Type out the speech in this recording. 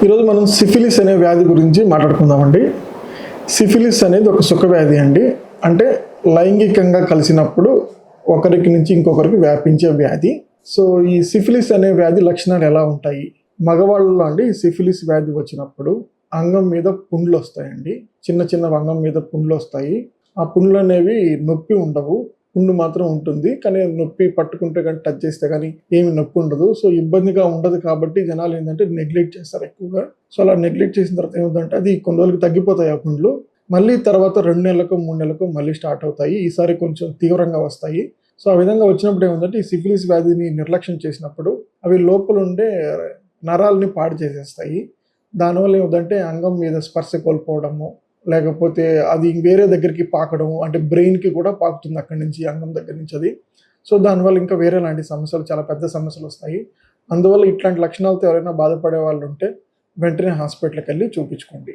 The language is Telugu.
ఈరోజు మనం సిఫిలిస్ అనే వ్యాధి గురించి మాట్లాడుకుందామండి. సిఫిలిస్ అనేది ఒక సుఖ వ్యాధి అండి. అంటే లైంగికంగా కలిసినప్పుడు ఒకరికి నుంచి ఇంకొకరికి వ్యాపించే వ్యాధి. సో ఈ సిఫిలిస్ అనే వ్యాధి లక్షణాలు ఎలా ఉంటాయి? మగవాళ్ళలో అండి సిఫిలిస్ వ్యాధి వచ్చినప్పుడు అంగం మీద పుండ్లు వస్తాయండి. చిన్న చిన్న అంగం మీద పుండ్లు వస్తాయి. ఆ పుండ్లు అనేవి నొప్పి ఉండవు. పుండు మాత్రం ఉంటుంది, కానీ నొప్పి పట్టుకుంటే కానీ టచ్ చేస్తే కానీ ఏమి నొప్పి ఉండదు. సో ఇబ్బందిగా ఉండదు కాబట్టి జనాలు ఏంటంటే నెగ్లెక్ట్ చేస్తారు ఎక్కువగా. సో అలా నెగ్లెక్ట్ చేసిన తర్వాత ఏమిటంటే అది కొన్ని రోజులకు తగ్గిపోతాయి ఆ పుండ్లు. మళ్ళీ తర్వాత 2 నెలలకు 3 నెలలకు మళ్ళీ స్టార్ట్ అవుతాయి. ఈసారి కొంచెం తీవ్రంగా వస్తాయి. సో ఆ విధంగా వచ్చినప్పుడు ఏమిటంటే ఈ సిఫిలిస్ వ్యాధిని నిర్లక్ష్యం చేసినప్పుడు అవి లోపల ఉండే నరాలని పాడు చేసేస్తాయి. దానివల్ల ఏమిటంటే అంగం మీద స్పర్శ కోల్పోవడము, లేకపోతే అది వేరే దగ్గరికి పాకడం, అంటే బ్రెయిన్కి కూడా పాకుతుంది అక్కడి నుంచి, అంగం దగ్గర నుంచి అది. సో దానివల్ల ఇంకా వేరే లాంటి సమస్యలు, చాలా పెద్ద సమస్యలు వస్తాయి. అందువల్ల ఇట్లాంటి లక్షణాలతో ఎవరైనా బాధపడే వాళ్ళు ఉంటే వెంటనే హాస్పిటల్కి వెళ్ళి చూపించుకోండి.